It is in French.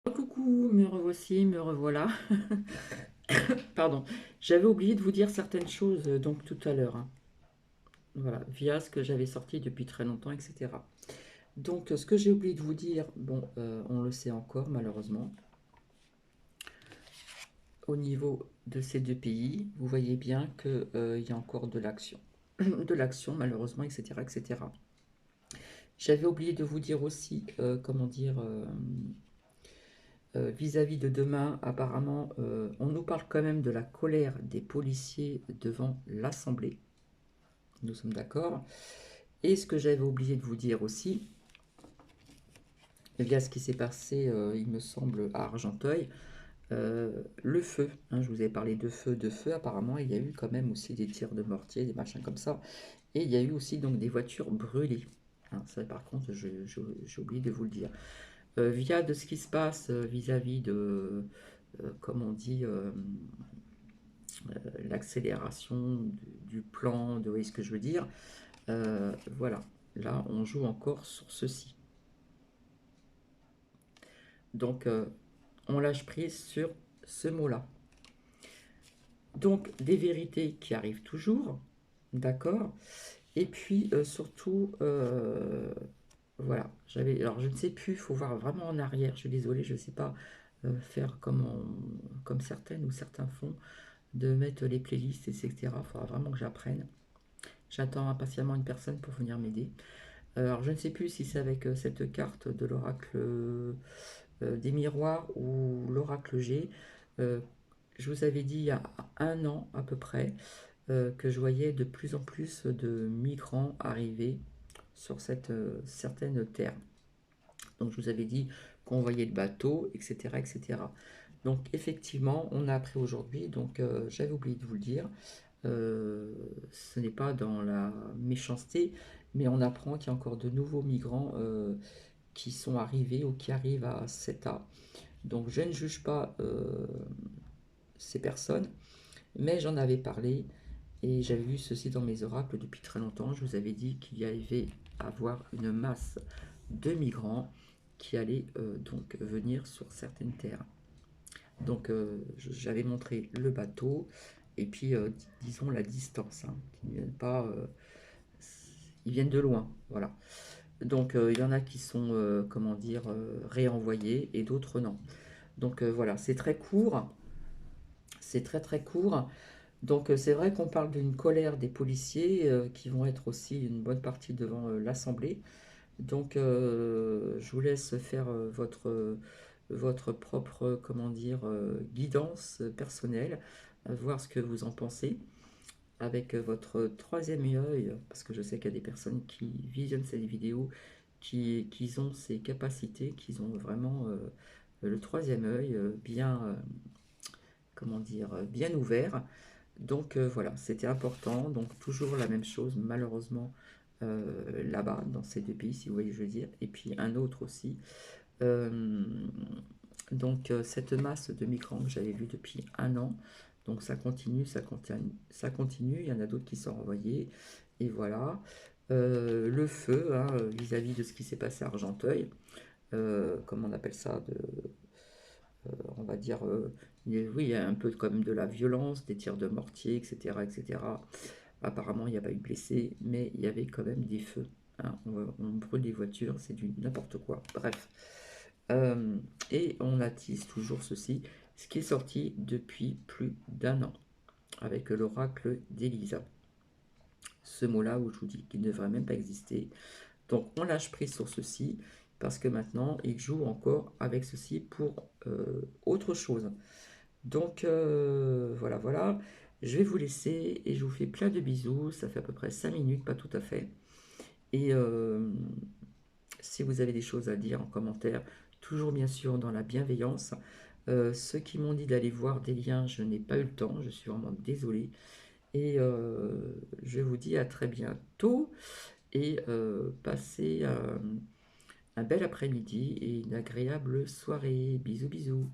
Coucou, me revoici, me revoilà. Pardon, j'avais oublié de vous dire certaines choses donc tout à l'heure, hein. Voilà, via ce que j'avais sorti depuis très longtemps, etc. Donc ce que j'ai oublié de vous dire, bon, on le sait encore malheureusement, au niveau de ces deux pays, vous voyez bien qu'il y a encore de l'action, de l'action malheureusement, etc., etc. J'avais oublié de vous dire aussi, comment dire, vis-à-vis de demain, apparemment, on nous parle quand même de la colère des policiers devant l'Assemblée. Nous sommes d'accord. Et ce que j'avais oublié de vous dire aussi, via ce qui s'est passé, il me semble, à Argenteuil, le feu, hein, je vous avais parlé de feu, apparemment, il y a eu quand même aussi des tirs de mortier, des machins comme ça. Et il y a eu aussi donc des voitures brûlées. Hein, ça, par contre, j'ai oublié de vous le dire. Via de ce qui se passe vis-à-vis de, comme on dit, l'accélération du plan, de, vous voyez ce que je veux dire. Voilà, là on joue encore sur ceci. Donc on lâche prise sur ce mot-là. Donc des vérités qui arrivent toujours, d'accord. Et puis surtout, voilà, alors je ne sais plus, il faut voir vraiment en arrière. Je suis désolée, je ne sais pas faire comme certaines ou certains font, de mettre les playlists, etc. Il faudra vraiment que j'apprenne. J'attends impatiemment une personne pour venir m'aider. Alors je ne sais plus si c'est avec cette carte de l'oracle des miroirs ou l'oracle G. Euh, je vous avais dit il y a un an à peu près que je voyais de plus en plus de migrants arriver sur cette certaine terre. Donc je vous avais dit qu'on voyait le bateau, etc., etc. Donc effectivement, on a appris aujourd'hui, donc j'avais oublié de vous le dire, ce n'est pas dans la méchanceté, mais on apprend qu'il y a encore de nouveaux migrants qui sont arrivés ou qui arrivent à CETA. Donc je ne juge pas ces personnes, mais j'en avais parlé et j'avais vu ceci dans mes oracles depuis très longtemps. Je vous avais dit qu'il y avait à avoir une masse de migrants qui allaient donc venir sur certaines terres. Donc j'avais montré le bateau et puis disons la distance, hein, qui ne viennent pas, ils viennent de loin, voilà. Donc il y en a qui sont, comment dire, réenvoyés et d'autres non. Donc voilà, c'est très court, c'est très très court. Donc c'est vrai qu'on parle d'une colère des policiers qui vont être aussi une bonne partie devant l'Assemblée. Donc je vous laisse faire votre propre, comment dire, guidance personnelle, voir ce que vous en pensez avec votre troisième œil, parce que je sais qu'il y a des personnes qui visionnent cette vidéo, qui ont ces capacités, qui ont vraiment le troisième œil bien, comment dire, bien ouvert. Donc voilà, c'était important. Donc toujours la même chose, malheureusement, là-bas, dans ces deux pays, si vous voyez, je veux dire. Et puis un autre aussi. Euh, donc cette masse de migrants que j'avais vue depuis un an, donc ça continue, ça continue, ça continue. Il y en a d'autres qui sont renvoyés. Et voilà. Le feu, hein, vis-à-vis de ce qui s'est passé à Argenteuil, comme on appelle ça, on va dire, oui, il y a un peu comme de la violence, des tirs de mortier, etc., etc. Apparemment, il n'y a pas eu de blessés, mais il y avait quand même des feux, hein. On brûle des voitures, c'est du n'importe quoi. Bref. Euh, et on attise toujours ceci, ce qui est sorti depuis plus d'un an, avec l'oracle d'Elisa. Ce mot-là où je vous dis qu'il ne devrait même pas exister. Donc on lâche prise sur ceci, parce que maintenant, il joue encore avec ceci pour autre chose. Donc voilà, voilà. Je vais vous laisser et je vous fais plein de bisous. Ça fait à peu près 5 minutes, pas tout à fait. Et si vous avez des choses à dire en commentaire, toujours bien sûr dans la bienveillance. Ceux qui m'ont dit d'aller voir des liens, je n'ai pas eu le temps, je suis vraiment désolée. Et je vous dis à très bientôt et passez un bel après-midi et une agréable soirée. Bisous bisous.